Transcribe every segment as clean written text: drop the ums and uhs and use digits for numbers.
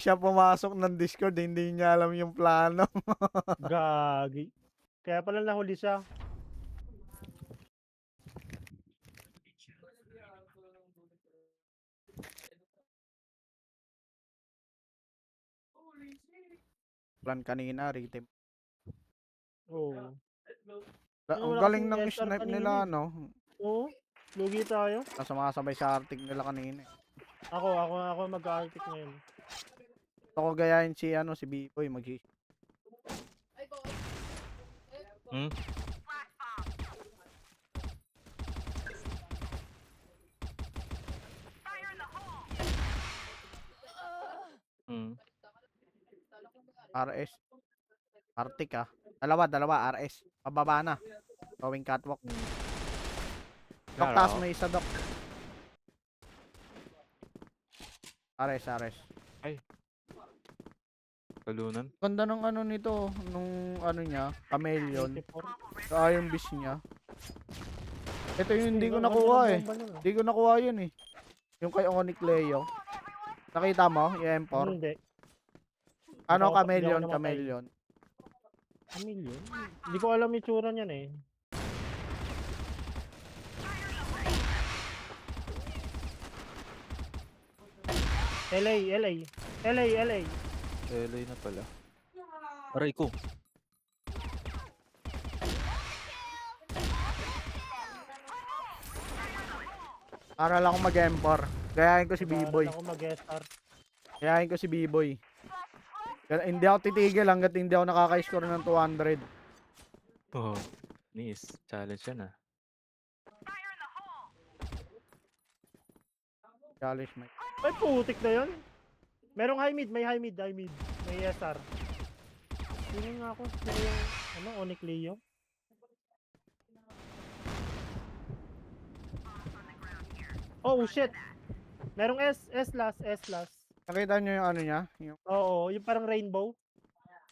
Siya pumasok ng Discord, hindi niya alam yung plano. Gagi. Kaya pala nahuli siya. Plan kanina, ritim. Oo. Ang Wala galing kasing ng SR snipe kanina nila, eh. no? Oo. Lugi tayo. Sumasabay sa artig nila kanina. Ako mag-arctic ngayon. Gusto ko gayahin si, si B-Boy, Hmm? Hmm. RS. Arctic Dalawa, RS. Pababa na. Going catwalk. Dok, taas may isa, Dok. RS. Ay. Talunan. Ganda ng nito, nung niya, chameleon. 84. Saka yung beast niya. Ito yung hindi ko Ganda ng nakuha eh. bomba nun, ah. Hindi ko nakuha yun eh. Yung kay Onyx Leo. Nakita mo? Yung M4? Hindi. Chameleon. Chameleon? Hindi ko alam yung tsura niyan eh. LA. LA na pala. Aray ko. Para lang ako mag-M4. Gayahin ko si B-Boy. Ako mag-SR. Gayahin ko si B-Boy. Hindi ako titigil hanggat hindi ako nakaka-score ng 200. Oh. Nis. Challenge yan ah. Challenge, Mike. Ay, putik na yun. Merong high mid. May SR. Sino nga ako? Sino yung, Onyx Leo? Oh, shit. Merong S last. Nakita nyo yung niya? Yung Oo, yung parang rainbow.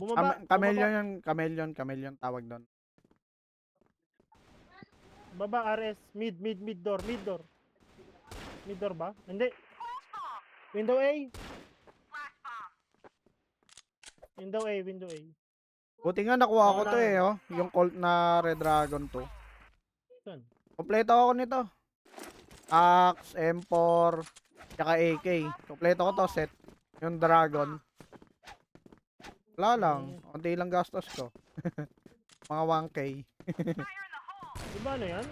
Bumaba. Chameleon tawag doon. Baba, RS. Mid door. Mid door ba? Hindi. Window A. Window A. Buti nga nakuha ko Oo, to eh, oh. Yung Colt na Red Dragon to. Saan? Kompleto ako nito. Axe, M4, tsaka AK. Kompleto ko to set. Yung Dragon. Wala lang. Unti lang gastos ko. Mga 1K. Diba ano yan?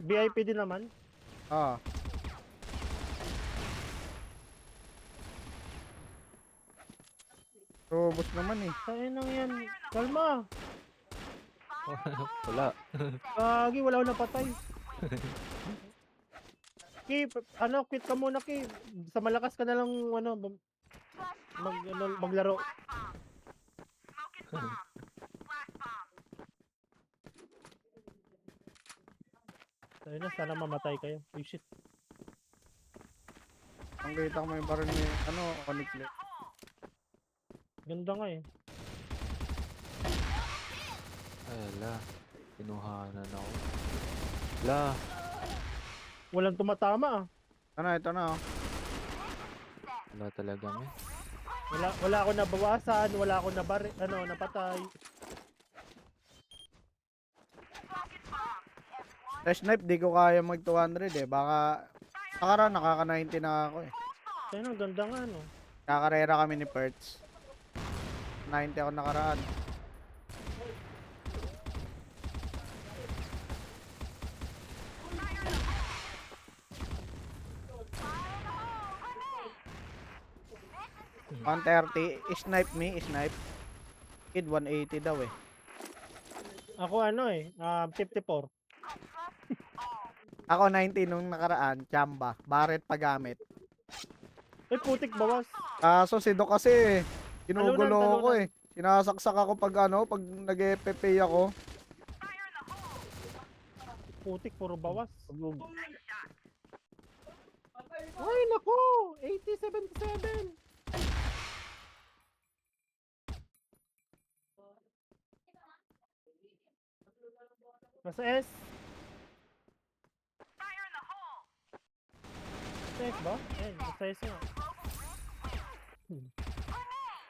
VIP din naman. Ah. Robos naman eh. Saan nang yan? Kalma. Wala. Gagi, wala akong napatay. Ki, quit ka muna, Ki. Sa malakas ka na lang, maglaro. Ayun na, sana mamatay kayo. Uy, shit. Ang kita mo yung baril ni, Onyx Leo. Ganda nga eh. Ay, ala. Pinuhanan ako. La. Walang tumatama ah. Ito na oh. Wala talaga eh. Wala ako nabawasan, wala ako napatay. Sa snipe, di ko kaya mag 200 eh. Baka, nakaraan nakaka 90 na ako eh. Ayun, ang ganda nga no. Kakarera kami ni Perts. 90 ako nakaraan. Snipe me. Kid 180 daw eh. Ako 54. Ako 90 nung nakaraan, chamba. Barret pagamit. Ay, putik bawas. Kaso si Doc kasi, ginugulo ko Talunan. eh. Sinasaksak ako pag pag nag-FP ako. Putik, puro bawas. Ay, naku! 80-77! Nasa S. Sa S ba? Ayun, nasa S nga.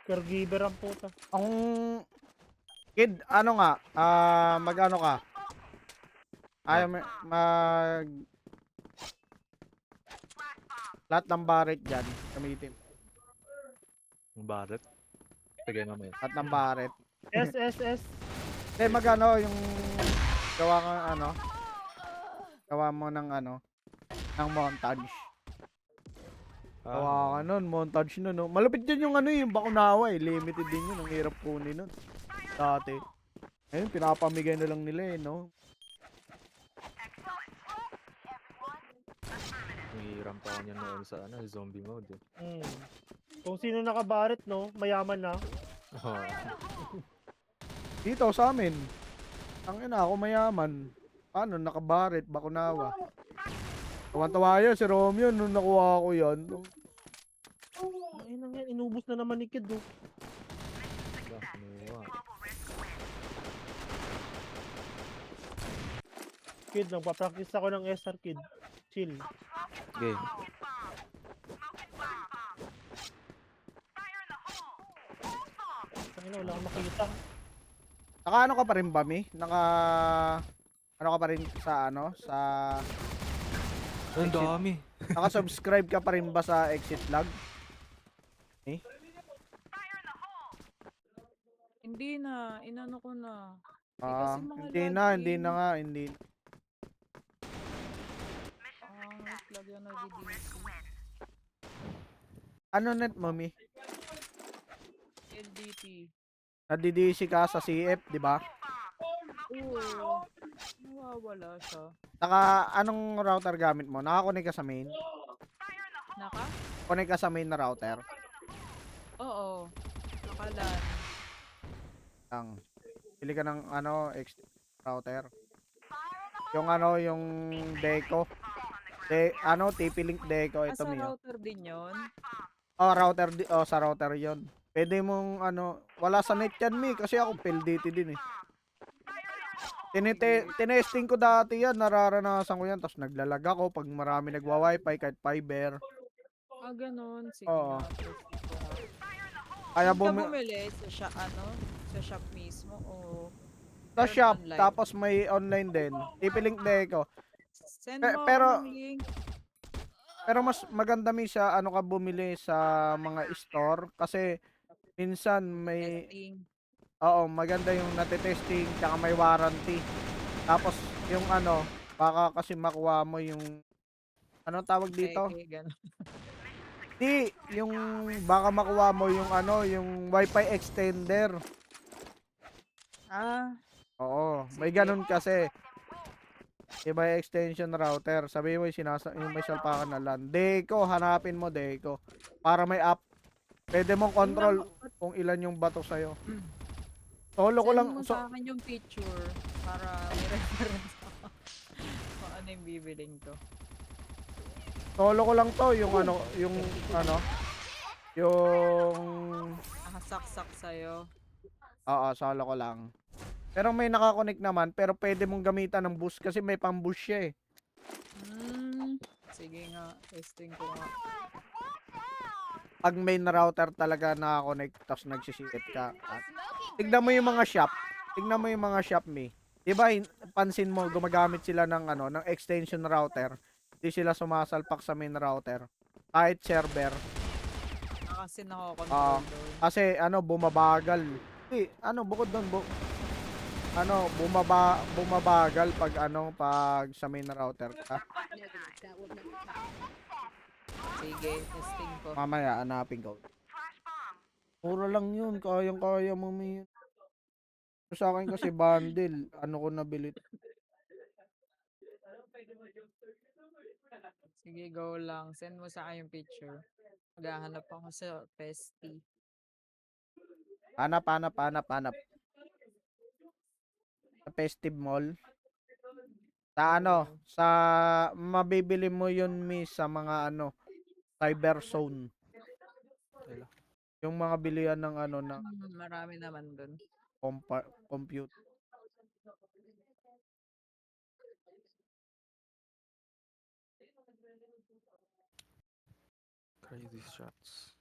Caregiver ang puta. Ang kid, ano nga, mag-ano ka? Ayaw mag lahat ng barit dyan, gamitin. Yung Barret. Sige mamaya. Lahat ng barit. S. Hindi, mag-ano, yung gawa ka, ano, gawa mo ng ano, ng montage. Gawa ka nun, montage nun, no? Malupit din yung ano, yung Bakunawa, eh. Limited din yun, ang hirap kunin nun. Dati. Ayun, pinapamigay na lang nila, eh, no? Nangihiram pa ako niyan noon sa ano, zombie mode eh. Kung sino nakabarit, no? Mayaman na. Oo. Dito, sa amin. Ang ina, ako mayaman. Paano, nakabarit, Bakunawa. Tuwan-tuwa yan, si Romeo, nung nakuha ko yan. Ay, nang yan, inubos na naman ni Kid, oh. Wala, kinuha. Kid, nagpa-practice ako ng SR, Kid. Chill. Sige. Ay, wala akong makita. Naka ano ka pa rin ba, Mi? Ano ka pa rin sa ano? Sa... Ang dami. Naka-subscribe ka pa rin ba sa Exit Lag? Hindi na, inano ko na. kasi mga Hindi na, hindi na nga, hindi. Pangit, lagyan na DDC. Ano net mo, Mi? LDT. Nadi-DC ka sa CF, di ba? Oo. Nawawala siya. Naka, anong router gamit mo? Nakakonek ka sa main? Naka? Connect ka sa main na router? Oo. Nakalan. Lang. Pili ka ng ano, router. Yung ano, yung Deco. Ano, TP-Link Deco. Ito, Sa Mi. router din yon. Oh, sa router yon. Pwede mong ano, wala sa net yan, Mi, kasi ako PLDT din eh. Tinesting ko dati yan, nararanasan ko yan, tapos naglalag ako pag marami nagwa-wifi kahit fiber. Ganun. Sige Oo. nga. Proceed ko nga. Kaya Saan ka bumili? Sa shop mismo o sa meron shop, online? tapos may online din. TP-Link Deco. Send Pe- mo pero- ako ng link. Pero mas maganda Mi sa ano ka bumili sa mga store kasi minsan may Testing. maganda yung natitesting tsaka may warranty. Tapos yung ano, baka kasi makuha mo yung ano tawag dito? Ganun. Di, yung baka makuha mo yung ano, yung Wi-Fi extender. Oo, may Sige. ganun kasi. Iba yung extension router. Sabi mo yung may salpakan na LAN. Deco, hanapin mo Deco. Para may app. Pwede mong control kung ilan yung bato sa'yo. Solo ko Send lang. mo sa akin yung picture para may reference ako kung ano yung bibiling ko. Solo ko lang to. Yung ano, yung Nakasaksak sa'yo. Oo, solo ko lang. Pero may nakakonect naman. Pero pwede mong gamitan ng boost kasi may pang boost siya eh. Sige nga, testing ko nga. Pag main router talaga nakakonect tapos nagsisikip ka. Tignan mo yung mga shop. Tignan mo yung mga shop, Mi. Diba, pansin mo, gumagamit sila ng ano, ng extension router. Hindi sila sumasalpak sa main router. Kahit server. Kasi nakakontrol doon. Kasi ano, bumabagal. Bukod doon, bumabagal pag sa main router ka. Sige, testing ko. Mamaya, hanapin ko. Puro lang yun, kayang-kaya mo, Mi. Sa akin kasi bundle, ano ko nabili. Sige, go lang. Send mo sa akin yung picture. Maghahanap ako sa Festi. Hanap. Sa Festive Mall. Sa ano, sa mabibili mo yun, Mi, sa mga ano, Cyber Zone. Yung mga bilihan ng ano, ng Marami naman doon. compute. Crazy shots.